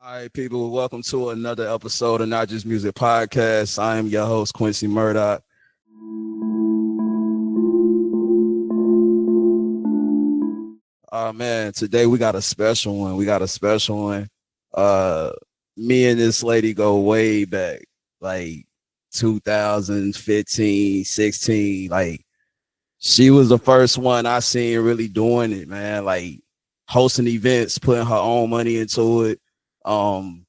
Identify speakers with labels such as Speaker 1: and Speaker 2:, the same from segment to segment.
Speaker 1: All right, people, welcome to another episode of Not Just Music Podcast. I am your host, Quincy Murdoch. Oh man, today we got a special one. Uh Me and this lady go way back, like 2015, 16. Like she was the first one I seen really doing it, man. Like hosting events, putting her own money into it. Um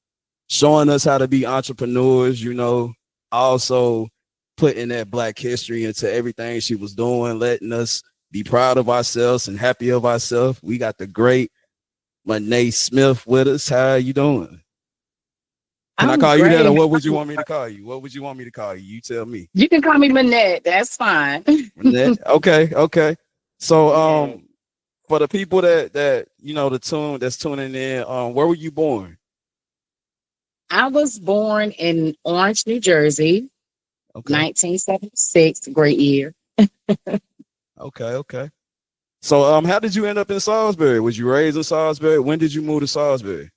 Speaker 1: Showing us how to be entrepreneurs, also putting that black history into everything she was doing, letting us be proud of ourselves and happy of ourselves. We got the great Monet Smith with us. How you doing? Can I
Speaker 2: I'm
Speaker 1: call you that, or
Speaker 2: great.
Speaker 1: what would you want me to call you? What would you want me to call you? You tell me.
Speaker 2: You can call me Manette. That's fine.
Speaker 1: Monet? Okay, okay. So
Speaker 2: Yeah.
Speaker 1: for the people that that's tuning in, where were you born?
Speaker 2: I was born in Orange, New Jersey,
Speaker 1: Okay,
Speaker 2: 1976, great year.
Speaker 1: okay. So how did you end up in Salisbury? Was you raised in Salisbury? When did you move to Salisbury?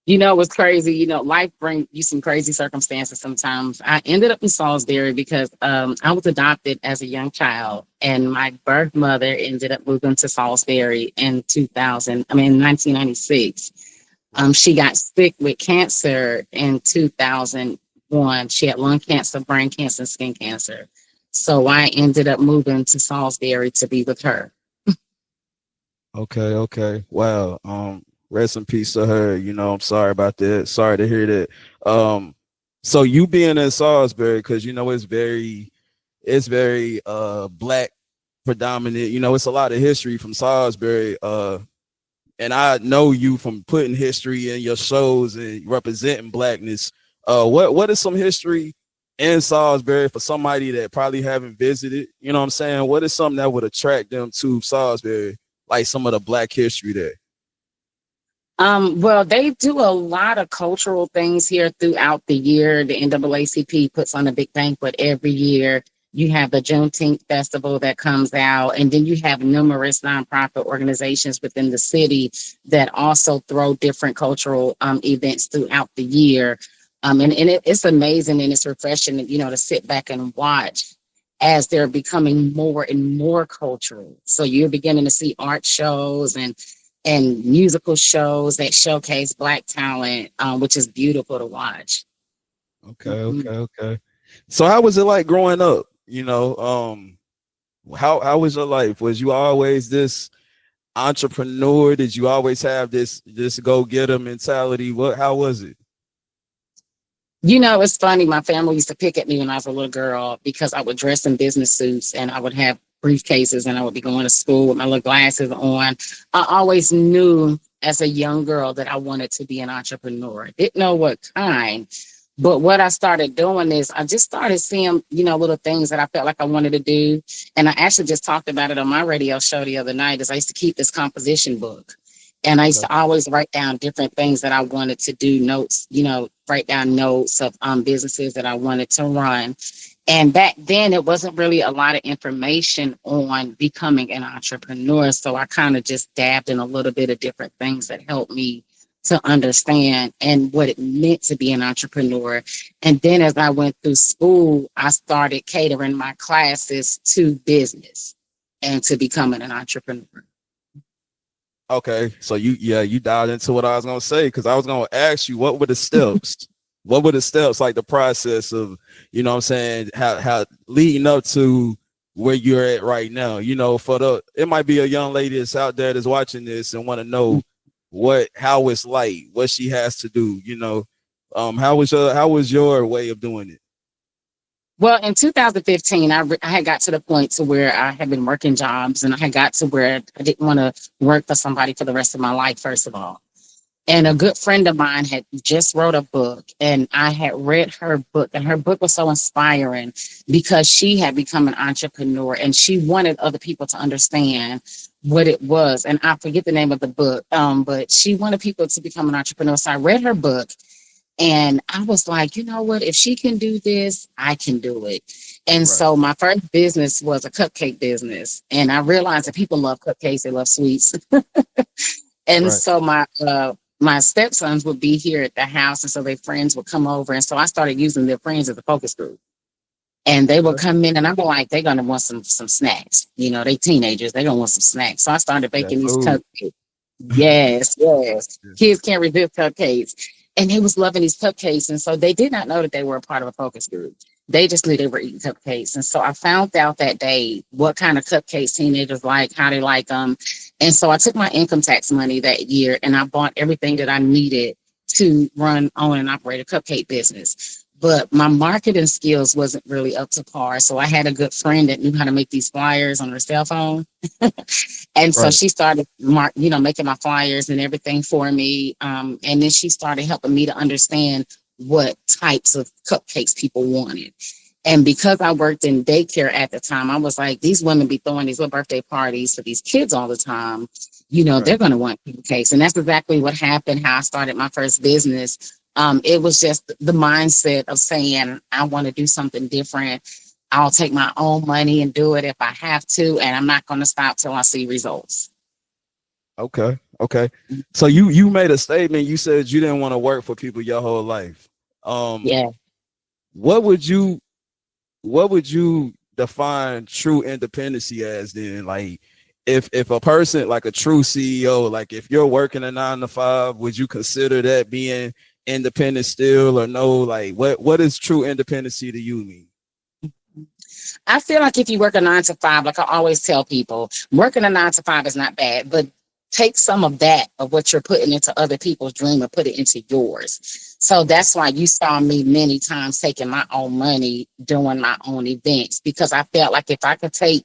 Speaker 2: What's crazy? Life brings you some crazy circumstances sometimes. I ended up in Salisbury because I was adopted as a young child, and my birth mother ended up moving to Salisbury in 1996. She got sick with cancer in 2001. She had lung cancer, brain cancer, and skin cancer. So I ended up moving to Salisbury to be with her.
Speaker 1: Okay. Wow. Rest in peace to her. I'm sorry about that. Sorry to hear that. Um, so you being in Salisbury, because it's very black predominant. It's a lot of history from Salisbury. And I know you from putting history in your shows and representing blackness. What is some history in Salisbury for somebody that probably haven't visited? You know what I'm saying? What is something that would attract them to Salisbury, like some of the black history there?
Speaker 2: Well, they do a lot of cultural things here throughout the year. The NAACP puts on a big banquet every year. You have the Juneteenth festival that comes out, and then you have numerous nonprofit organizations within the city that also throw different cultural events throughout the year. It's amazing and it's refreshing, to sit back and watch as they're becoming more and more cultural. So you're beginning to see art shows and musical shows that showcase Black talent, which is beautiful to watch. Mhm.
Speaker 1: Okay. So how was it like growing up? How was your life? Was you always this entrepreneur? Did you always have this go getter mentality? How was it?
Speaker 2: It's funny. My family used to pick at me when I was a little girl because I would dress in business suits and I would have briefcases and I would be going to school with my little glasses on. I always knew as a young girl that I wanted to be an entrepreneur. Didn't know what kind. But what I started doing is I just started seeing, little things that I felt like I wanted to do. And I actually just talked about it on my radio show the other night is I used to keep this composition book. And I used
Speaker 1: Okay.
Speaker 2: to always write down different things that I wanted to do, notes, write down notes of businesses that I wanted to run. And back then, it wasn't really a lot of information on becoming an entrepreneur. So I kind of just dabbed in a little bit of different things that helped me to understand and what it meant to be an entrepreneur. And then as I went through school, I started catering my classes to business and to becoming an entrepreneur.
Speaker 1: Okay. So you dialed into what I was gonna say, because I was gonna ask you what were the steps? What were the steps, like the process of, what I'm saying, how leading up to where you're at right now? It might be a young lady that's out there that's watching this and want to know how it's like, what she has to do. How was your way of doing it?
Speaker 2: Well, in 2015, I had got to the point to where I had been working jobs and I had got to where I didn't want to work for somebody for the rest of my life, first of all. And a good friend of mine had just wrote a book and I had read her book and her book was so inspiring because she had become an entrepreneur and she wanted other people to understand what it was. And I forget the name of the book, but she wanted people to become an entrepreneur. So I read her book and I was like, you know what? If she can do this, I can do it. And
Speaker 1: Right.
Speaker 2: so my first business was a cupcake business. And I realized that people love cupcakes, they love sweets. And
Speaker 1: Right.
Speaker 2: so my stepsons would be here at the house, and so their friends would come over, and so I started using their friends as a focus group. And they would
Speaker 1: Okay.
Speaker 2: come in, and I'm like, they're gonna want some snacks. You know, they teenagers, they're gonna want some snacks. So I started
Speaker 1: That
Speaker 2: baking these
Speaker 1: food.
Speaker 2: cupcakes. Yes, yes.
Speaker 1: Yeah.
Speaker 2: Kids can't resist cupcakes. And they was loving these cupcakes. And so they did not know that they were a part of a focus group. They just knew they were eating cupcakes. And so I found out that day what kind of cupcakes teenagers like, how they like them. And so I took my income tax money that year and I bought everything that I needed to run, own, and operate a cupcake business. But my marketing skills wasn't really up to par. So I had a good friend that knew how to make these flyers on her cell phone. And so
Speaker 1: Right.
Speaker 2: she started making my flyers and everything for me. And then she started helping me to understand what types of cupcakes people wanted. And because I worked in daycare at the time, I was like, these women be throwing these little birthday parties for these kids all the time.
Speaker 1: Right.
Speaker 2: They're going to want cupcakes. And that's exactly what happened, how I started my first business. It was just the mindset of saying, I want to do something different. I'll take my own money and do it if I have to, and I'm not going to stop till I see results.
Speaker 1: Okay. Okay. So you made a statement. You said you didn't want to work for people your whole life. Um,
Speaker 2: Yeah.
Speaker 1: what would you what would you define true independency as then? Like if a person like a true CEO, like if you're working a 9 to 5, would you consider that being independent still or no? Like what is true independency to you mean?
Speaker 2: I feel like if you work a 9 to 5, like I always tell people, working a 9 to 5 is not bad, but take some of that of what you're putting into other people's dream and put it into yours. So
Speaker 1: Right.
Speaker 2: that's why you saw me many times taking my own money, doing my own events, because I felt like if I could take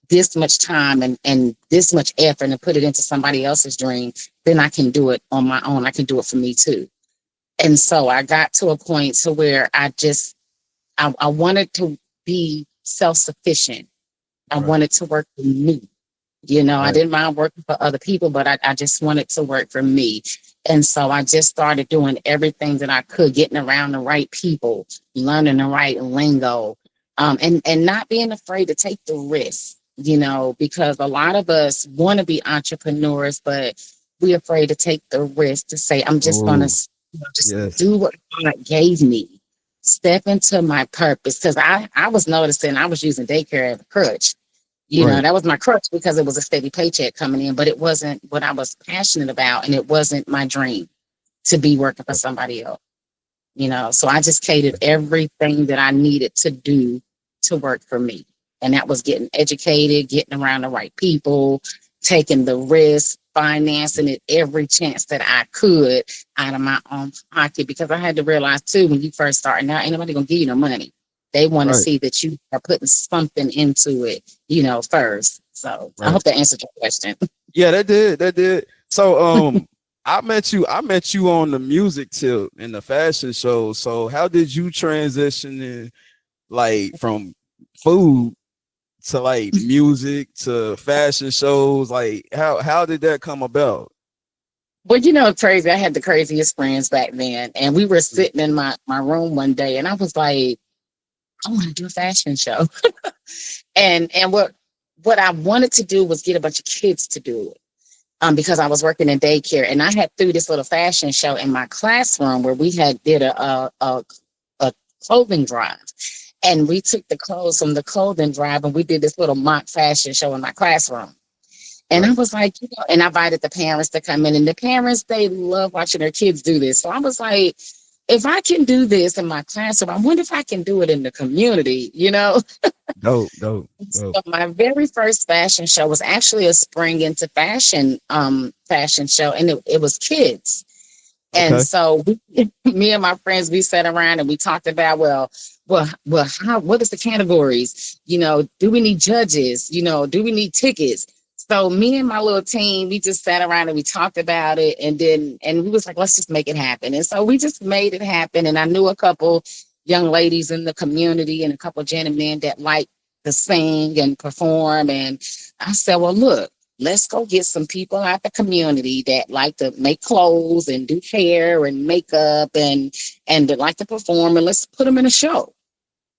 Speaker 2: this much time and this much effort and put it into somebody else's dream, then I can do it on my own. I can do it for me too. And so I got to a point to where I wanted to be self-sufficient. I
Speaker 1: Right.
Speaker 2: wanted to work for me. I
Speaker 1: Right.
Speaker 2: didn't mind working for other people, but I just wanted to work for me. And so I just started doing everything that I could, getting around the right people, learning the right lingo, and not being afraid to take the risk, because a lot of us want to be entrepreneurs, but we're afraid to take the risk to say, I'm just going to
Speaker 1: Oh,
Speaker 2: just
Speaker 1: yes.
Speaker 2: do what God gave me, step into my purpose. Because I was noticing I was using daycare as a crutch.
Speaker 1: Right.
Speaker 2: That was my crutch because it was a steady paycheck coming in, but it wasn't what I was passionate about. And it wasn't my dream to be working for somebody else, So I just catered everything that I needed to do to work for me. And that was getting educated, getting around the right people, taking the risk, financing it every chance that I could out of my own pocket. Because I had to realize too, when you first start, now ain't nobody gonna give you no money. They want to
Speaker 1: Right.
Speaker 2: see that you are putting something into it, first. So I
Speaker 1: Right.
Speaker 2: hope that answered your question.
Speaker 1: Yeah, that did. That did. So I met you on the music tip in the fashion show. So how did you transition in like from food to like music to fashion shows? Like how did that come about?
Speaker 2: Well, crazy. I had the craziest friends back then. And we were sitting in my room one day and I was like, I want to do a fashion show. And what I wanted to do was get a bunch of kids to do it. Because I was working in daycare and I had threw this little fashion show in my classroom where we had did a clothing drive. And we took the clothes from the clothing drive and we did this little mock fashion show in my classroom. And I
Speaker 1: Right.
Speaker 2: was like, and I invited the parents to come in, and the parents, they love watching their kids do this. So I was like, if I can do this in my classroom, I wonder if I can do it in the community.
Speaker 1: Dope, dope, dope.
Speaker 2: So my very first fashion show was actually a spring into fashion show, and it was kids. And
Speaker 1: Okay.
Speaker 2: so me and my friends, we sat around and we talked about, what is the categories? Do we need judges? Do we need tickets? So me and my little team, we just sat around and we talked about it, and we was like, let's just make it happen. And so we just made it happen. And I knew a couple young ladies in the community and a couple gentlemen that like to sing and perform. And I said, well, look, let's go get some people out the community that like to make clothes and do hair and makeup and that like to perform, and let's put them in a show.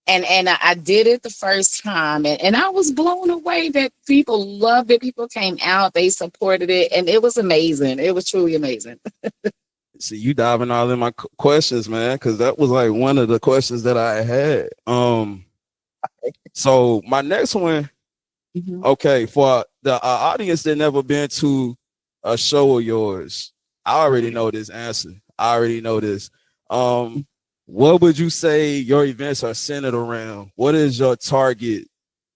Speaker 2: And I did it the first time, and I was blown away that people loved it. People came out, they supported it, and it was amazing. It was truly amazing.
Speaker 1: See, you diving all in my questions, man, because that was like one of the questions that I had. So my next one,
Speaker 2: Mhm.
Speaker 1: okay, for the audience that never been to a show of yours, I already know this answer. I already know this. Um, what would you say your events are centered around? What is your target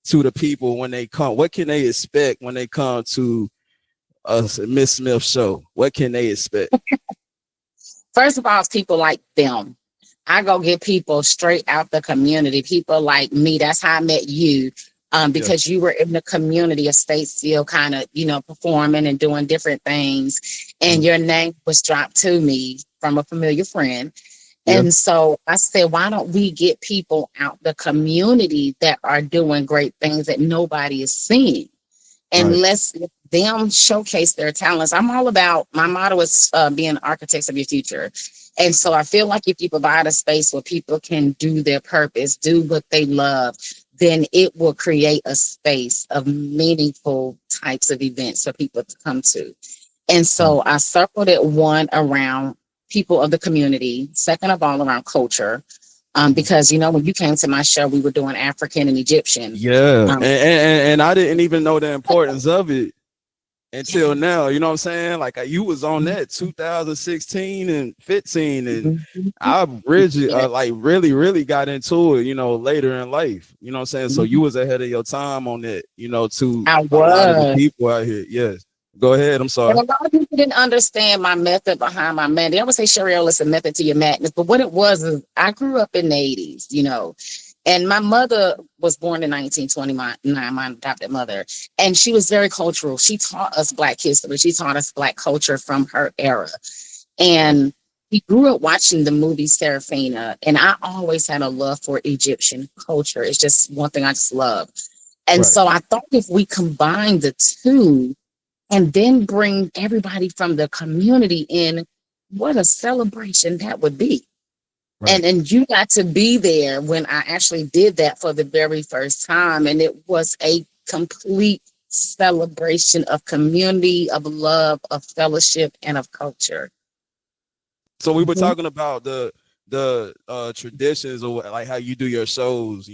Speaker 1: to the people when they come? What can they expect when they come to a Miss Smith show? What can they expect?
Speaker 2: First of all, it's people like them. I go get people straight out the community, people like me. That's how I met you.
Speaker 1: Yeah.
Speaker 2: Because you were in the community, a state still kind of, performing and doing different things. And
Speaker 1: Mhm.
Speaker 2: your name was dropped to me from a familiar friend.
Speaker 1: Yeah.
Speaker 2: And so I said, why don't we get people out the community that are doing great things that nobody is seeing? And
Speaker 1: Right.
Speaker 2: let's let them showcase their talents. I'm all about, my motto is being architects of your future. And so I feel like if you provide a space where people can do their purpose, do what they love, then it will create a space of meaningful types of events for people to come to. And
Speaker 1: Right.
Speaker 2: so I circled it, one, around people of the community, second of all around culture.
Speaker 1: Mhm.
Speaker 2: Because when you came to my show, we were doing African and Egyptian.
Speaker 1: Yeah,
Speaker 2: Um,
Speaker 1: and I didn't even know the importance of it until now. You know what I'm saying? Like you was on that 2016 and 15, and I rigid
Speaker 2: yeah,
Speaker 1: like really got into it. Later in life. You know what I'm saying? So you was ahead of your time on that. To
Speaker 2: I
Speaker 1: a lot of the
Speaker 2: was.
Speaker 1: people out here. Yes. Go ahead. I'm
Speaker 2: And
Speaker 1: sorry.
Speaker 2: a lot of people didn't understand my method behind my man. They always say, Chariel, it's a method to your madness. But what it was is I grew up in the 80s, and my mother was born in 1929, my adopted mother. And she was very cultural. She taught us Black history. She taught us Black culture from her era.
Speaker 1: Right.
Speaker 2: And we grew up watching the movie Serafina. And I always had a love for Egyptian culture. It's just one thing I just love. And
Speaker 1: Right.
Speaker 2: so I thought if we combine the two, and then bring everybody from the community in, what a celebration that would be. and
Speaker 1: Right.
Speaker 2: and you got to be there when I actually did that for the very first time, and it was a complete celebration of community, of love, of fellowship, and of culture.
Speaker 1: So we were
Speaker 2: Mhm.
Speaker 1: talking about the traditions or like how you do your shows.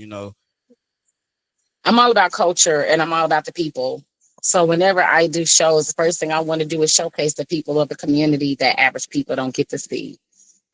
Speaker 2: I'm all about culture and I'm all about the people. So whenever I do shows, the first thing I want to do is showcase the people of the community that average people don't get to see.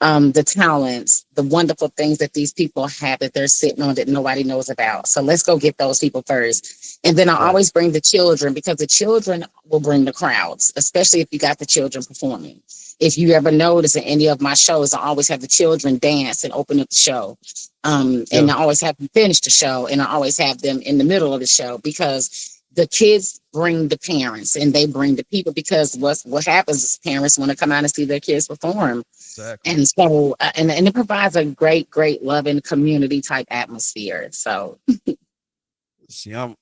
Speaker 2: The talents, the wonderful things that these people have that they're sitting on that nobody knows about. So let's go get those people first. And then I
Speaker 1: Right.
Speaker 2: always bring the children, because the children will bring the crowds, especially if you got the children performing. If you ever notice in any of my shows, I always have the children dance and open up the show. And
Speaker 1: Yeah.
Speaker 2: I always have them finish the show, and I always have them in the middle of the show, because the kids bring the parents and they bring the people, because what happens is parents want to come out and see their kids perform.
Speaker 1: Exactly.
Speaker 2: And so and it provides a great loving community type atmosphere. So
Speaker 1: See, I'm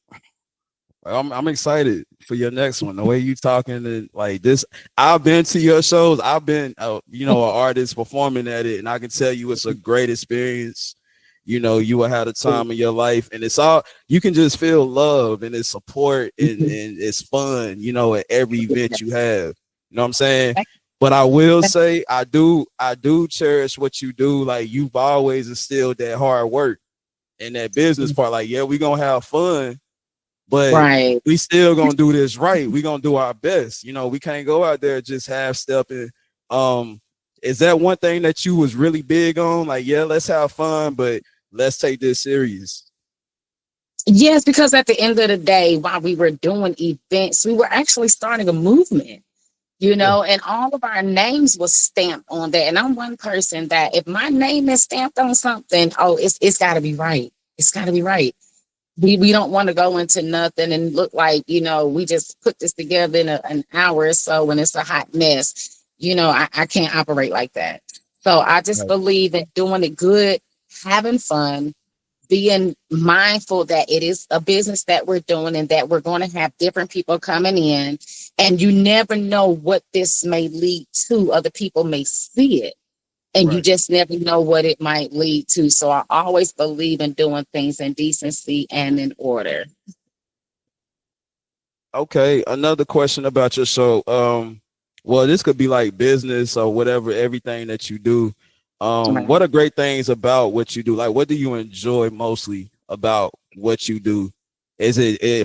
Speaker 1: excited for your next one. The way you talking and like this, I've been to your shows. I've been, an artist performing at it, and I can tell you it's a great experience. You will have the time of your life, and it's all you can just feel love and it's support and it's fun. At every event you have. You know what I'm saying? But I will say, I do cherish what you do. Like you've always instilled that hard work and that business part. Like, yeah, we gonna have fun, but
Speaker 2: right.
Speaker 1: we still gonna do this right. We gonna do our best. We can't go out there just half stepping. Um, is that one thing that you was really big on? Like, yeah, let's have fun, but let's take this serious.
Speaker 2: Yes, because at the end of the day, while we were doing events, we were actually starting a movement,
Speaker 1: Yeah,
Speaker 2: and all of our names was stamped on that. And I'm one person that if my name is stamped on something, oh, it's gotta be right. It's gotta be right. We don't want to go into nothing and look like, we just put this together in an hour or so when it's a hot mess. I can't operate like that. So I just
Speaker 1: right,
Speaker 2: believe in doing it good, having fun, being mindful that it is a business that we're doing and that we're going to have different people coming in. And you never know what this may lead to. Other people may see it, and you
Speaker 1: right.
Speaker 2: just never know what it might lead to. So I always believe in doing things in decency and in order.
Speaker 1: Okay, another question about your show. well, this could be like business or whatever, everything that you do.
Speaker 2: Right.
Speaker 1: What are great things about what you do? Like, what do you enjoy mostly about what you do? Is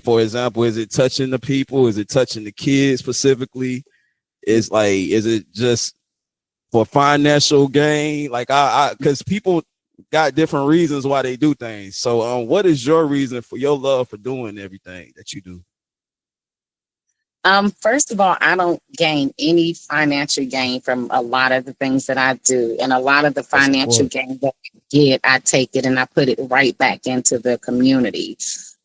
Speaker 1: for example, is it touching the people? Is it touching the kids specifically? Is it just for financial gain? Like, because people got different reasons why they do things. So, what is your reason for your love for doing everything that you do?
Speaker 2: First of all, I don't gain any financial gain from a lot of the things that I do. And a lot of the
Speaker 1: That's
Speaker 2: financial
Speaker 1: important.
Speaker 2: gain that I get, I take it and I put it right back into the community.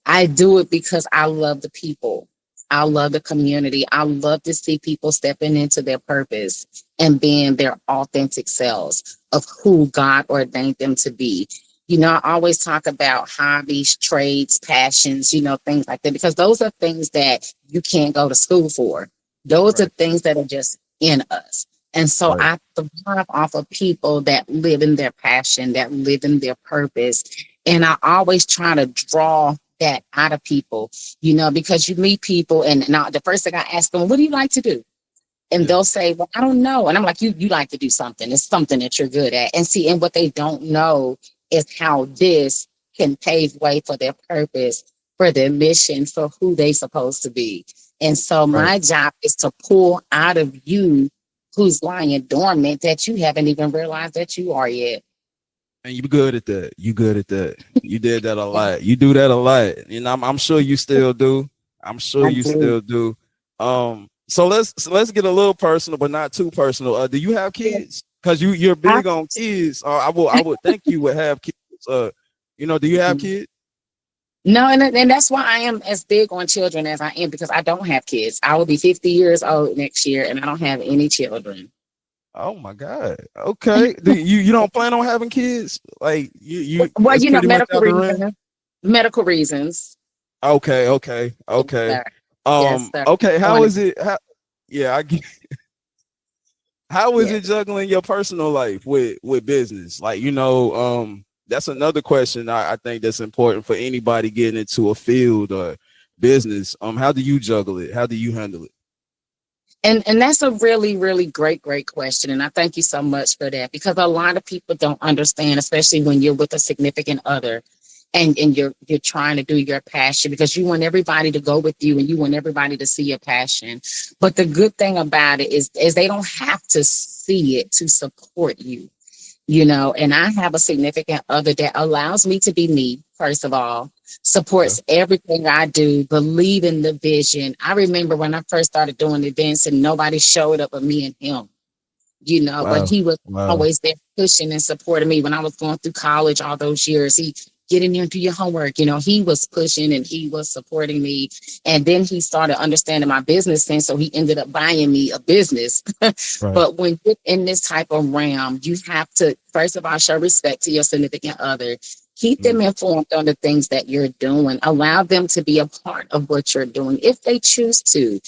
Speaker 2: I do it because I love the people. I love the community. I love to see people stepping into their purpose and being their authentic selves of who God ordained them to be. I always talk about hobbies, trades, passions, things like that, because those are things that you can't go to school for. Those are
Speaker 1: Right,
Speaker 2: things that are just in us. And so
Speaker 1: right,
Speaker 2: I thrive off of people that live in their passion, that live in their purpose. And I always try to draw that out of people, because you meet people and now the first thing I ask them, what do you like to do? And
Speaker 1: yeah,
Speaker 2: they'll say, well, I don't know. And I'm like, you like to do something. It's something that you're good at. And see, and what they don't know is how this can pave way for their purpose, for their mission, for who they supposed to be. And so
Speaker 1: right.
Speaker 2: my job is to pull out of you who's lying dormant that you haven't even realized that you are yet.
Speaker 1: And you good at that. You good at that. You did that a lot. You do that a lot. And I'm sure you still do. I'm sure
Speaker 2: I
Speaker 1: you
Speaker 2: do.
Speaker 1: still do. So let's get a little personal, but not too personal. Do you have kids? Because you're
Speaker 2: I,
Speaker 1: big on kids. I would think you would have kids. Do you have kids?
Speaker 2: no, and that's why I am as big on children as I am, because I don't have kids. I will be 50 years old next year and I don't have any children.
Speaker 1: Oh my God. Okay. You don't plan on having kids? Like you
Speaker 2: Well,
Speaker 1: it's pretty much
Speaker 2: medical
Speaker 1: out the ring.
Speaker 2: reasons. Medical reasons.
Speaker 1: Okay, okay,
Speaker 2: Yes,
Speaker 1: okay.
Speaker 2: sir. Yes, sir.
Speaker 1: Okay, how
Speaker 2: Going
Speaker 1: is it? Yeah, how is
Speaker 2: yeah.
Speaker 1: it juggling your personal life with business? Like, that's another question I think that's important for anybody getting into a field or business. How do you juggle it? How do you handle it?
Speaker 2: And that's a really, really great question. And I thank you so much for that, because a lot of people don't understand, especially when you're with a significant other and you're trying to do your passion, because you want everybody to go with you and you want everybody to see your passion. But the good thing about it is they don't have to see it to support you. And I have a significant other that allows me to be me, first of all,
Speaker 1: Okay.
Speaker 2: supports everything I do, believe in the vision. I remember when I first started doing events and nobody showed up but me and him, but
Speaker 1: Wow.
Speaker 2: he was
Speaker 1: Wow.
Speaker 2: always there pushing and supporting me when I was going through college all those years. He get in there and do your homework. He was pushing and he was supporting me. And then he started understanding my business sense. So he ended up buying me a business.
Speaker 1: Right.
Speaker 2: But when you're in this type of realm, you have to, first of all, show respect to your significant other. Keep
Speaker 1: Mm,
Speaker 2: them informed on the things that you're doing. Allow them to be a part of what you're doing if they choose to.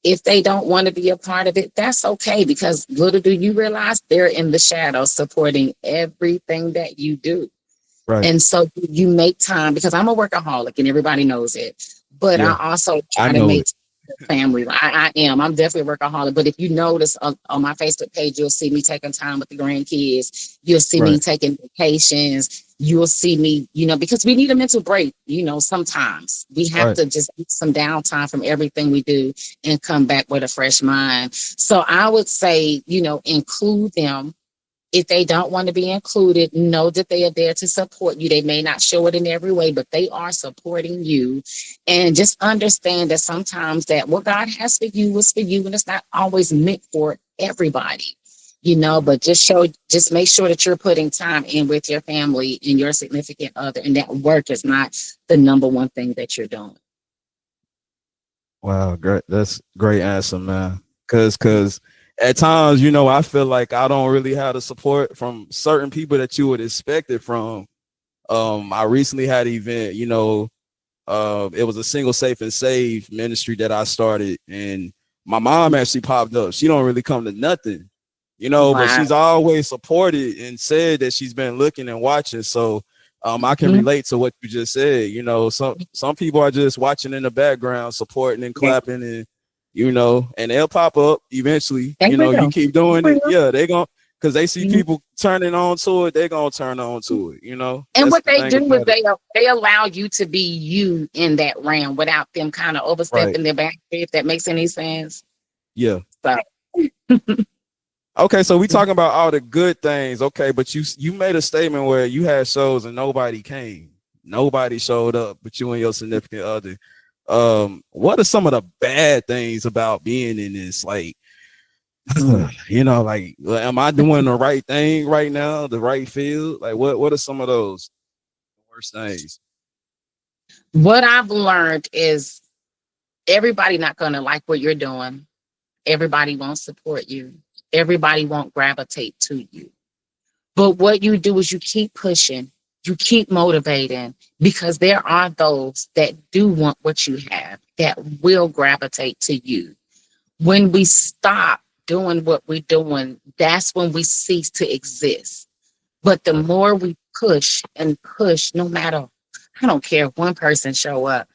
Speaker 2: If they don't want to be a part of it, that's okay, because little do you realize they're in the shadows supporting everything that you do.
Speaker 1: right.
Speaker 2: And so you make time, because I'm a workaholic and everybody knows it. But I
Speaker 1: Yeah,
Speaker 2: also
Speaker 1: I
Speaker 2: try to
Speaker 1: know
Speaker 2: make
Speaker 1: it.
Speaker 2: time for family. I am. I'm definitely a workaholic. But if you notice on my Facebook page, you'll see me taking time with the grandkids. You'll see me
Speaker 1: Right.
Speaker 2: taking vacations. You'll see me, because we need a mental break. Sometimes we have
Speaker 1: Right.
Speaker 2: to just get some downtime from everything we do and come back with a fresh mind. So I would say, include them. If they don't want to be included, know that they are there to support you. They may not show it in every way, but they are supporting you. And just understand that sometimes that what God has for you is for you, and it's not always meant for everybody.
Speaker 1: Mhm.
Speaker 2: But just make sure that you're putting time in with your family and your significant other, and that work is not the number one thing that you're doing.
Speaker 1: Wow, great. That's great answer, man. Cause at times, I feel like I don't really have the support from certain people that you would expect it from. I recently had an event, it was a single safe and save ministry that I started, and my mom actually popped up. She don't really come to nothing, but
Speaker 2: Wow.
Speaker 1: she's always supported and said that she's been looking and watching. So I can
Speaker 2: Mhm.
Speaker 1: relate to what you just said. Some people are just watching in the background, supporting and clapping, you know, and they'll pop up eventually.
Speaker 2: They
Speaker 1: You know, you
Speaker 2: will.
Speaker 1: keep
Speaker 2: They
Speaker 1: doing it,
Speaker 2: will.
Speaker 1: yeah, they gonna because they see
Speaker 2: Mhm.
Speaker 1: people turning on to it, they're gonna turn on to it. You know,
Speaker 2: And
Speaker 1: that's
Speaker 2: what
Speaker 1: the
Speaker 2: they
Speaker 1: thing
Speaker 2: do is
Speaker 1: about it.
Speaker 2: they allow you to be you in that realm without them kind of
Speaker 1: Right.
Speaker 2: overstepping their boundary, if that makes any sense.
Speaker 1: Yeah.
Speaker 2: So
Speaker 1: Okay, so we talking about all the good things. Okay, but you made a statement where you had shows and nobody came. Nobody showed up, but you and your significant other. What are some of the bad things about being in this? Like, you know, like, am I doing the right thing right now? The right field? Like, what are some of those worst things?
Speaker 2: what I've learned is everybody not gonna like what you're doing. Everybody won't support you. Everybody won't gravitate to you. But what you do is you keep pushing, you keep motivating, because there are those that do want what you have, that will gravitate to you. When we stop doing what we're doing, that's when we cease to exist. But the
Speaker 1: Right,
Speaker 2: more we push and push, no matter, I don't care if one person show up,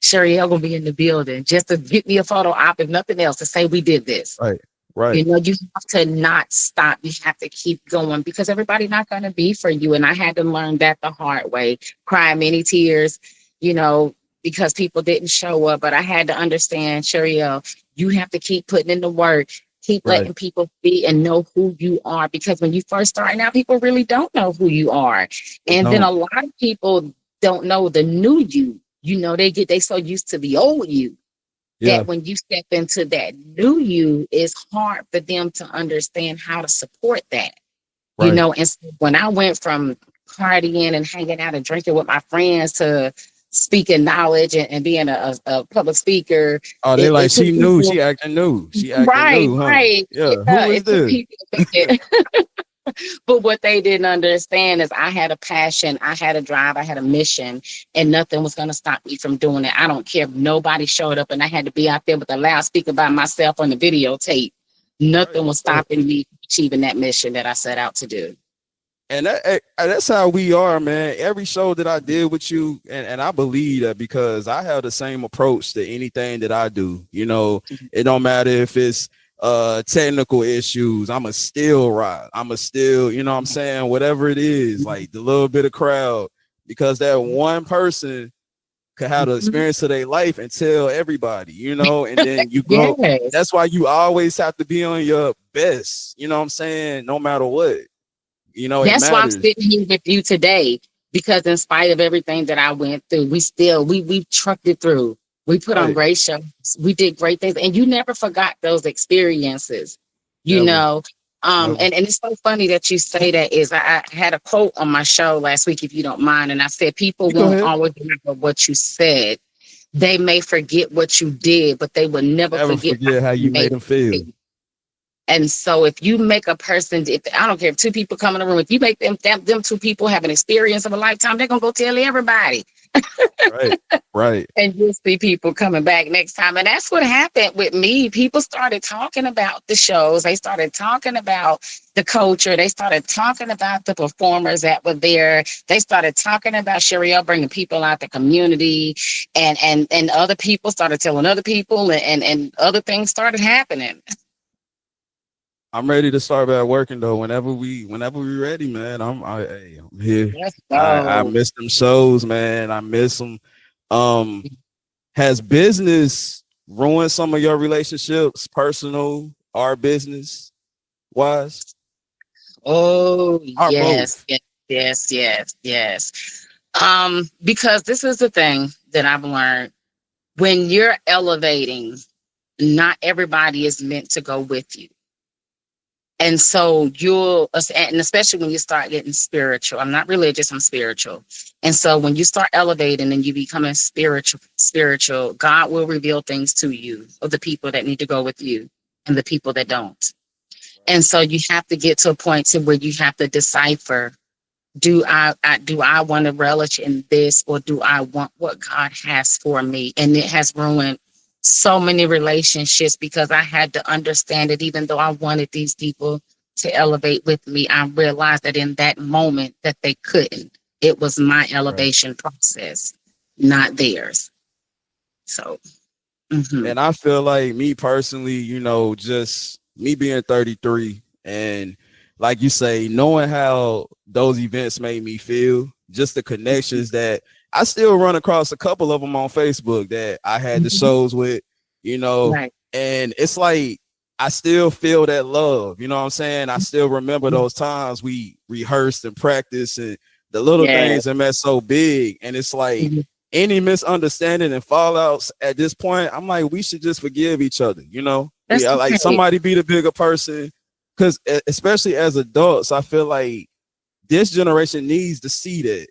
Speaker 2: Chariel gonna be in the building just to get me a photo op, if nothing else, to say we did this.
Speaker 1: right, right,
Speaker 2: You know, you have to not stop. You have to keep going because everybody's not going to be for you. And I had to learn that the hard way, cry many tears, you know, because people didn't show up. But I had to understand, Chariel, you have to keep putting in the work, keep
Speaker 1: right.
Speaker 2: letting people be and know who you are. Because when you first start out, people really don't know who you are.
Speaker 1: They
Speaker 2: And then
Speaker 1: don't.
Speaker 2: a lot of people don't know the new you. You know, they so used to the old you
Speaker 1: Yeah,
Speaker 2: that when you step into that new you, it's hard for them to understand how to support that. You
Speaker 1: right.
Speaker 2: know, and so when I went from partying and hanging out and drinking with my friends to speaking knowledge and being a public speaker,
Speaker 1: Oh, they like
Speaker 2: it took
Speaker 1: she knew.
Speaker 2: people.
Speaker 1: She acting new. She acting
Speaker 2: Right,
Speaker 1: new, huh?
Speaker 2: right.
Speaker 1: Yeah.
Speaker 2: Yeah,
Speaker 1: Who is
Speaker 2: it took
Speaker 1: this?
Speaker 2: people thinking. But what they didn't understand is I had a passion, I had a drive, I had a mission, and nothing was going to stop me from doing it. I don't care if nobody showed up and I had to be out there with a loudspeaker by myself on the videotape.
Speaker 1: Right.
Speaker 2: Nothing was stopping me from achieving that mission that I set out to do.
Speaker 1: And that's how we are, man. Every show that I did with you, and I believe that because I have the same approach to anything that I do. You know, it don't matter if it's technical issues, I'ma still ride. I'ma still, you know what I'm saying, whatever it is, like the little bit of crowd, because that one person could have the experience of their life and tell everybody, you know, and then you grow.
Speaker 2: Yes.
Speaker 1: That's why you always have to be on your best, you know what I'm saying, no matter what. You know, it
Speaker 2: That's why I'm
Speaker 1: matters.
Speaker 2: sitting here with you today, because in spite of everything that I went through, we trucked it through. We put on
Speaker 1: Right.
Speaker 2: great shows. We did great things, and you never forgot those experiences. You
Speaker 1: Never,
Speaker 2: know,
Speaker 1: never.
Speaker 2: and it's so funny that you say that. Is I had a quote on my show last week, if you don't mind, and I said people
Speaker 1: You go
Speaker 2: won't
Speaker 1: ahead.
Speaker 2: always remember what you said. They may forget what you did, but they will never
Speaker 1: Never
Speaker 2: forget how
Speaker 1: forget how
Speaker 2: you
Speaker 1: you
Speaker 2: made
Speaker 1: made them feel.
Speaker 2: them. And so if you make a person, if I don't care if two people come in the room, if you make them two people have an experience of a lifetime, they're gonna go tell everybody.
Speaker 1: Right. Right.
Speaker 2: And you'll see people coming back next time. And that's what happened with me. People started talking about the shows, they started talking about the culture, they started talking about the performers that were there, they started talking about Chariel bringing people out the community, and other people started telling other people, and other things started happening.
Speaker 1: I'm ready to start back working though. Whenever we ready, man. Hey, I'm here.
Speaker 2: Let's
Speaker 1: I
Speaker 2: go.
Speaker 1: miss them shows, man. I miss them. Um, has business ruined some of your relationships, personal or business wise,
Speaker 2: Oh,
Speaker 1: or
Speaker 2: yes,
Speaker 1: both?
Speaker 2: yes, yes, yes, yes. Because this is the thing that I've learned. When you're elevating, not everybody is meant to go with you. And so and especially when you start getting spiritual. I'm not religious, I'm spiritual. And so when you start elevating and you becoming spiritual, God will reveal things to you of the people that need to go with you and the people that don't. And so you have to get to a point to where you have to decipher, do I want to relish in this, or do I want what God has for me? And it has ruined so many relationships because I had to understand it. Even though I wanted these people to elevate with me, I realized that in that moment that they couldn't. It was my
Speaker 1: Right.
Speaker 2: elevation process, not theirs. So Mm-hmm.
Speaker 1: And I feel like me personally, just me being 33 and like you say, knowing how those events made me feel, just the connections that I still run across a couple of them on Facebook that I had the
Speaker 2: Mm-hmm.
Speaker 1: shows with, you know,
Speaker 2: Right.
Speaker 1: and it's like I still feel that love, you know what I'm saying? I still remember those times we rehearsed and practiced and the little
Speaker 2: Yeah.
Speaker 1: things that meant so big. And it's like
Speaker 2: Mhm.
Speaker 1: any misunderstanding and fallouts at this point, I'm like, we should just forgive each other. We
Speaker 2: That's
Speaker 1: are like
Speaker 2: right.
Speaker 1: somebody be the bigger person. Cause especially as adults, I feel like this generation needs to see that,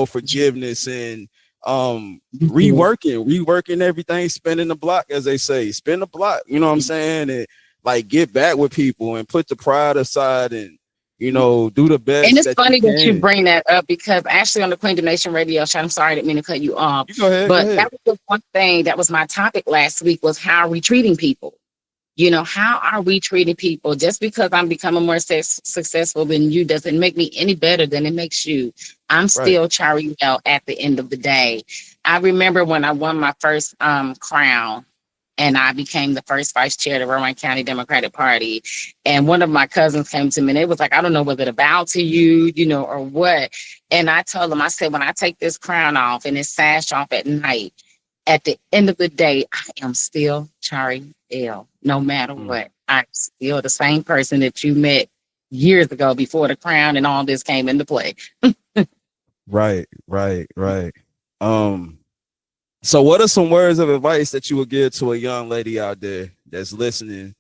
Speaker 1: forgiveness and
Speaker 2: Mhm.
Speaker 1: reworking everything, spinning the block, as they say, spin the block, you know what I'm saying? And like get back with people and put the pride aside and, do the
Speaker 2: And
Speaker 1: best
Speaker 2: it's
Speaker 1: that you
Speaker 2: funny that you
Speaker 1: can.
Speaker 2: bring that up because actually on the Queendom Nation radio show, I'm sorry, I didn't mean to cut you off,
Speaker 1: You go ahead, go
Speaker 2: but
Speaker 1: ahead.
Speaker 2: that was the one thing that was my topic last week was how are we treating people? How are we treating people? Just because I'm becoming more successful than you doesn't make me any better than it makes you. I'm
Speaker 1: Right.
Speaker 2: still Chariel at the end of the day. I remember when I won my first crown and I became the first vice chair of the Rowan County Democratic Party. And one of my cousins came to me and they was like, I don't know whether to bow to you, or what. And I told them, I said, when I take this crown off and it's sash off at night, at the end of the day, I am still Chari L. No matter
Speaker 1: Mm.
Speaker 2: what, I'm still the same person that you met years ago before the crown and all this came into play.
Speaker 1: Right, right, right. Um, so what are some words of advice that you would give to a young lady out there that's listening,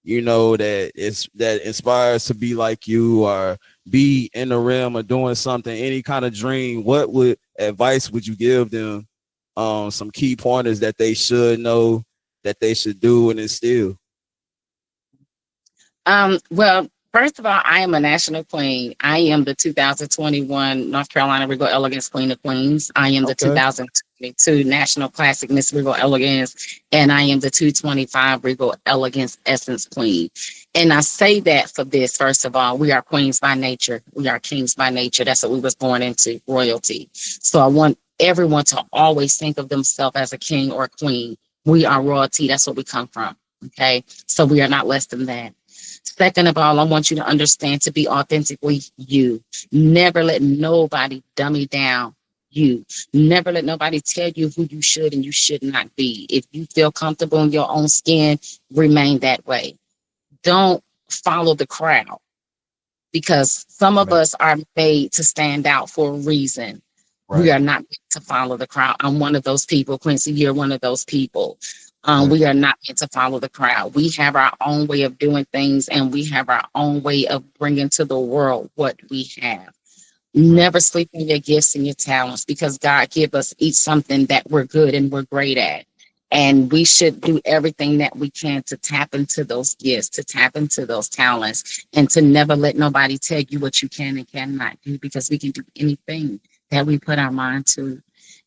Speaker 1: that inspires to be like you or be in the realm of doing something, any kind of dream? What would advice would you give them? Some key pointers that they should know, that they should do and instill.
Speaker 2: Well, first of all, I am a national queen. I am the 2021 North Carolina Regal Elegance Queen of Queens. I am the
Speaker 1: Okay.
Speaker 2: 2022 National Classic Miss Regal Elegance, and I am the 225 Regal Elegance Essence Queen. And I say that for this, first of all, we are queens by nature. We are kings by nature. That's what we was born into, royalty. So I want everyone to always think of themselves as a king or a queen. We are royalty. That's what we come from. Okay. So we are not less than that. Second of all, I want you to understand to be authentically you. Never let nobody dummy down you. Never let nobody tell you who you should and you should not be. If you feel comfortable in your own skin, remain that way. Don't follow the crowd because some of
Speaker 1: Right,
Speaker 2: us are made to stand out for a reason. We
Speaker 1: right,
Speaker 2: are not meant to follow the crowd. I'm one of those people. Quincy, you're one of those people.
Speaker 1: right,
Speaker 2: We are not meant to follow the crowd. We have our own way of doing things and we have our own way of bringing to the world what we have.
Speaker 1: right,
Speaker 2: Never sleep on your gifts and your talents because God give us each something that we're good and we're great at. And we should do everything that we can to tap into those gifts, to tap into those talents, and to never let nobody tell you what you can and cannot do because we can do anything that we put our mind to.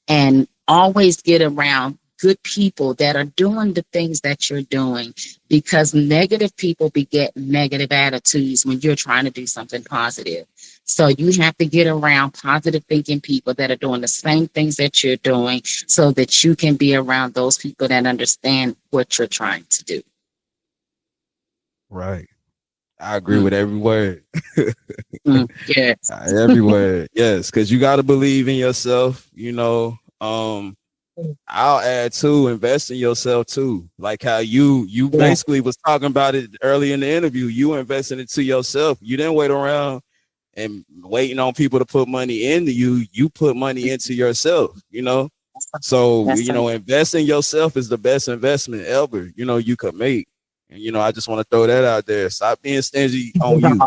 Speaker 2: And always get around good people that are doing the things that you're doing because negative people beget negative attitudes when you're trying to do something positive. So you have to get around positive thinking people that are doing the same things that you're doing so that you can be around those people that understand what you're trying to do.
Speaker 1: right. I agree
Speaker 2: Mm,
Speaker 1: with every word.
Speaker 2: yes.
Speaker 1: Every word. Yes, because you got to believe in yourself. I'll add too, invest in yourself too. Like how you
Speaker 2: Yeah.
Speaker 1: basically was talking about it early in the interview. You invested into yourself. You didn't wait around and waiting on people to put money into you. You put money into yourself. So,
Speaker 2: That's right.
Speaker 1: invest in yourself is the best investment ever, you could make. And, I just want to throw that out there. Stop being stingy on you.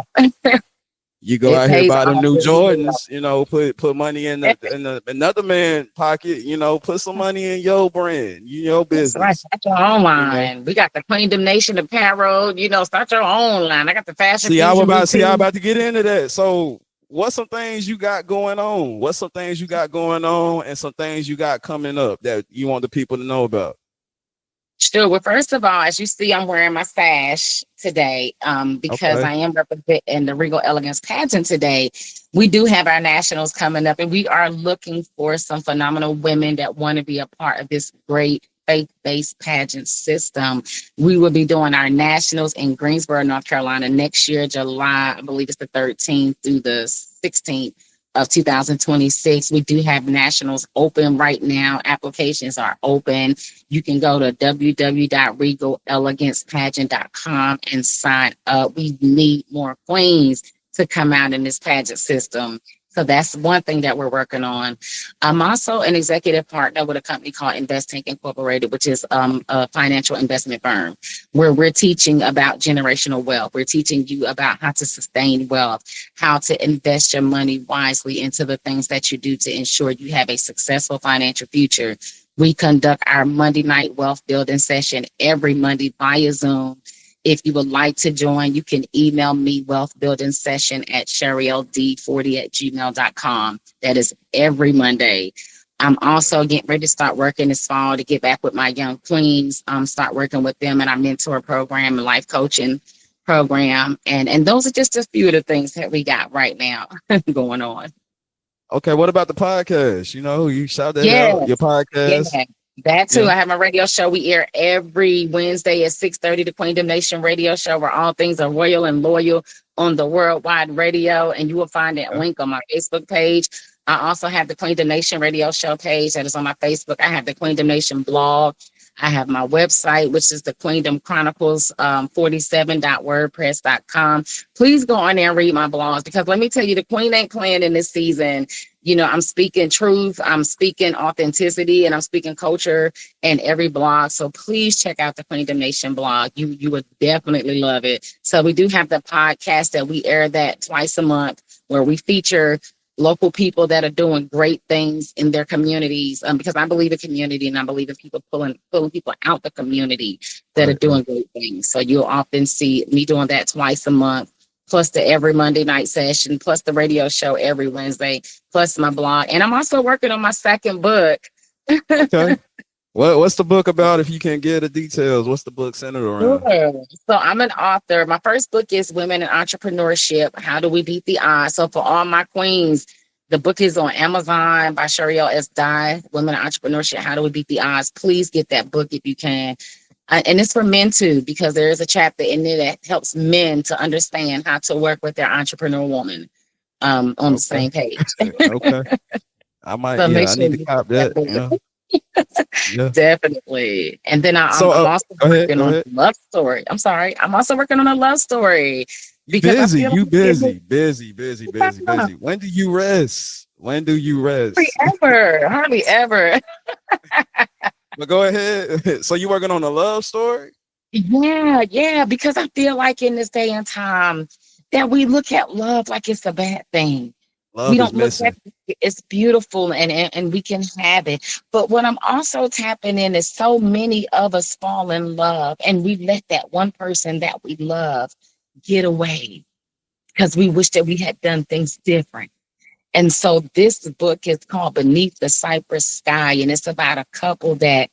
Speaker 1: You go
Speaker 2: It
Speaker 1: out here
Speaker 2: pays
Speaker 1: buy them
Speaker 2: off
Speaker 1: new
Speaker 2: really well.
Speaker 1: Jordans, put money in the another man pocket, put some money in your brand, your
Speaker 2: That's right.
Speaker 1: business,
Speaker 2: Start your own
Speaker 1: you know.
Speaker 2: line. We got the Queendom Nation apparel. Start your own line. I got the fashion
Speaker 1: See, I was
Speaker 2: fusion
Speaker 1: about see, I
Speaker 2: boutique.
Speaker 1: about to get into that. So what's some things you got going on? What's some things you got going on and some things you got coming up that you want the people to know about?
Speaker 2: Sure. Well, first of all, as you see, I'm wearing my sash today because
Speaker 1: Okay.
Speaker 2: I am representing the Regal Elegance pageant today. We do have our nationals coming up, and we are looking for some phenomenal women that want to be a part of this great faith-based pageant system. We will be doing our nationals in Greensboro, North Carolina next year, July, I believe it's the 13th through the 16th of 2026. We do have nationals open right now. Applications are open. You can go to www.regalelegancepageant.com and sign up. We need more queens to come out in this pageant system. So that's one thing that we're working on. I'm also an executive partner with a company called Investing Incorporated, which is a financial investment firm, where we're teaching about generational wealth. We're teaching you about how to sustain wealth, how to invest your money wisely into the things that you do to ensure you have a successful financial future. We conduct our Monday night wealth building session every Monday via Zoom. If you would like to join, you can email me wealthbuildingsession at CharielD40@gmail.com. That is every Monday. I'm also getting ready to start working this fall to get back with my young queens, start working with them in our mentor program and life coaching program. And those are just a few of the things that we got right now going on.
Speaker 1: Okay, what about the podcast? You shout that
Speaker 2: Yeah.
Speaker 1: out, your podcast.
Speaker 2: Yeah, that too.
Speaker 1: Yeah.
Speaker 2: I have my radio show. We air every Wednesday at 6:30, the Queendom Nation radio show, where all things are royal and loyal on the worldwide radio. And you will find that link on my Facebook page. I also have the Queendom Nation radio show page that is on my Facebook. I have the Queendom Nation blog. I have my website, which is the Queendom Chronicles 47.wordpress.com. Please go on there and read my blogs, because let me tell you, the queen ain't playing in this season. I'm speaking truth, I'm speaking authenticity, and I'm speaking culture in every blog. So please check out the Queendom Nation blog. You would definitely love it. So we do have the podcast that we air that twice a month, where we feature local people that are doing great things in their communities. Because I believe in community, and I believe in people pulling people out the community that are doing great things. So you'll often see me doing that twice a month, plus the every Monday night session, plus the radio show every Wednesday, plus my blog. And I'm also working on my second book.
Speaker 1: Okay. What's the book about, if you can get the details? What's the book centered around?
Speaker 2: Sure. So I'm an author. My first book is Women in Entrepreneurship: How Do We Beat the Odds? So for all my queens, the book is on Amazon by Chariel Dye, Women in Entrepreneurship: How Do We Beat the Odds? Please get that book if you can. And it's for men too, because there is a chapter in there that helps men to understand how to work with their entrepreneur woman on the same page.
Speaker 1: Okay. I might,
Speaker 2: So make
Speaker 1: I
Speaker 2: sure
Speaker 1: need to
Speaker 2: you
Speaker 1: cop
Speaker 2: get
Speaker 1: that.
Speaker 2: that book.
Speaker 1: Yeah.
Speaker 2: Definitely. And then I'm
Speaker 1: So
Speaker 2: also
Speaker 1: go
Speaker 2: working on a
Speaker 1: ahead.
Speaker 2: love story. I'm sorry. I'm also working on a love story
Speaker 1: You
Speaker 2: because I
Speaker 1: busy,
Speaker 2: feel
Speaker 1: you
Speaker 2: like
Speaker 1: busy. When do you rest?
Speaker 2: hardly ever.
Speaker 1: But go ahead. So you working on a love story?
Speaker 2: Yeah, because I feel like in this day and time that we look at love like it's a bad thing. We
Speaker 1: Love is
Speaker 2: don't look at
Speaker 1: missing.
Speaker 2: it's beautiful and we can have it. But what I'm also tapping in is so many of us fall in love and we let that one person that we love get away because we wish that we had done things different. And so this book is called Beneath the Cypress Sky, and it's about a couple that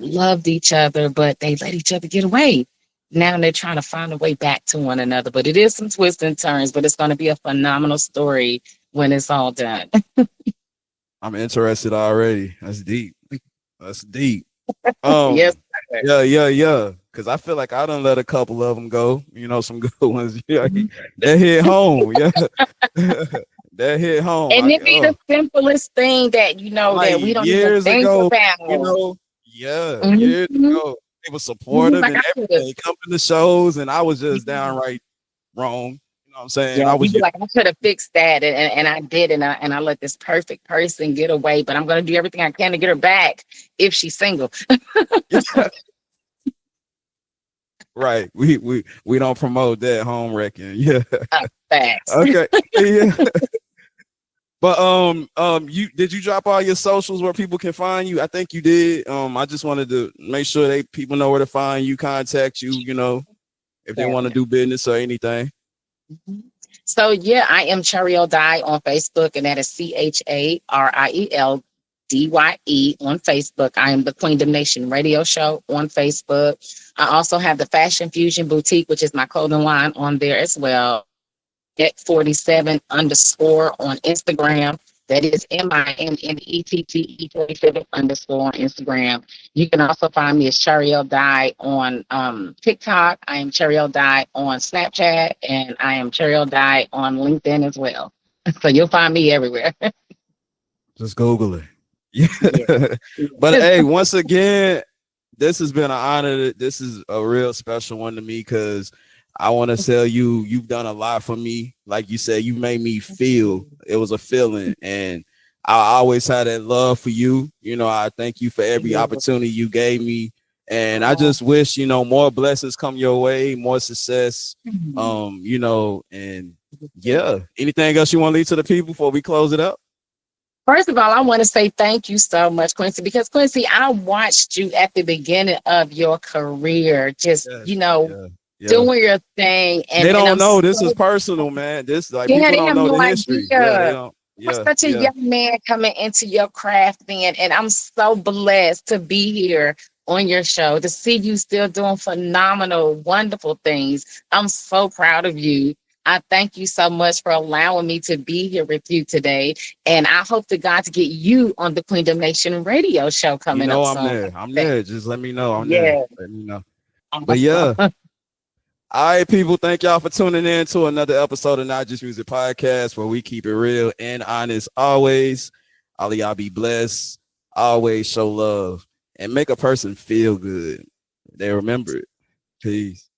Speaker 2: loved each other, but they let each other get away. Now they're trying to find a way back to one another. But it is some twists and turns, but it's going to be a phenomenal story when it's all done.
Speaker 1: I'm interested already. That's deep.
Speaker 2: Yes.
Speaker 1: Yeah. Cause I feel like I done let a couple of them go. Some good ones. Yeah, that hit home. Yeah, that hit home.
Speaker 2: And it be the simplest thing that
Speaker 1: Like
Speaker 2: that we don't even
Speaker 1: years
Speaker 2: think
Speaker 1: ago,
Speaker 2: about.
Speaker 1: years
Speaker 2: Mhm.
Speaker 1: ago, they were supportive
Speaker 2: Like
Speaker 1: and
Speaker 2: I could have,
Speaker 1: everything, coming to the shows, and I was just downright wrong. You know what I'm saying?
Speaker 2: yeah,
Speaker 1: I
Speaker 2: you
Speaker 1: was
Speaker 2: be like, I could have fixed that, and I did, and I let this perfect person get away, but I'm gonna do everything I can to get her back if she's single.
Speaker 1: right. We don't promote that home wrecking. Yeah.
Speaker 2: Facts.
Speaker 1: Okay. Yeah. But you drop all your socials where people can find you? I think you did. I just wanted to make sure people know where to find you, contact you, if they want to do business or anything.
Speaker 2: Mhm. So yeah, I am Chariel Dye on Facebook, and that is CharielDye on Facebook. I am the Queendom Nation Radio Show on Facebook. I also have the Fashion Fusion Boutique, which is my clothing line, on there as well. At 47 _ on Instagram. That is MINNETTE27 on Instagram. You can also find me as Chariel Dye on TikTok. I am Chariel Dye on Snapchat, and I am Chariel Dye on LinkedIn as well. So you'll find me everywhere.
Speaker 1: Just Google it.
Speaker 2: Yeah.
Speaker 1: Yeah. But hey, once again, this has been an honor. This is a real special one to me because I want to tell you, you've done a lot for me. Like you said, you made me feel. It was a feeling, and I always had that love for you. You know, I thank you for every opportunity you gave me, and I just wish more blessings come your way, more success. You know, and yeah. Anything else you want to leave to the people before we close it up?
Speaker 2: First of all, I want to say thank you so much, Quincy, because Quincy, I watched you at the beginning of your career, just
Speaker 1: Yes. Yeah. Yeah.
Speaker 2: doing your thing,
Speaker 1: They
Speaker 2: and
Speaker 1: don't
Speaker 2: I'm
Speaker 1: know
Speaker 2: so
Speaker 1: this is personal, man. This like
Speaker 2: yeah,
Speaker 1: people
Speaker 2: they
Speaker 1: don't
Speaker 2: have
Speaker 1: know
Speaker 2: no
Speaker 1: the history. Yeah, they
Speaker 2: idea.
Speaker 1: don't.
Speaker 2: You're
Speaker 1: Yeah,
Speaker 2: such a
Speaker 1: yeah.
Speaker 2: young man coming into your craft, man, and I'm so blessed to be here on your show to see you still doing phenomenal, wonderful things. I'm so proud of you. I thank you so much for allowing me to be here with you today. And I hope to God to get you on the Queendom Nation radio show
Speaker 1: You
Speaker 2: coming
Speaker 1: know
Speaker 2: up
Speaker 1: I'm
Speaker 2: soon.
Speaker 1: there. I'm there. Just let me know. I'm there.
Speaker 2: Yeah.
Speaker 1: Let me know. But yeah.
Speaker 2: Awesome.
Speaker 1: All right, people. Thank y'all for tuning in to another episode of Not Just Music Podcast, where we keep it real and honest always. All of y'all be blessed. Always show love and make a person feel good. They remember it. Peace.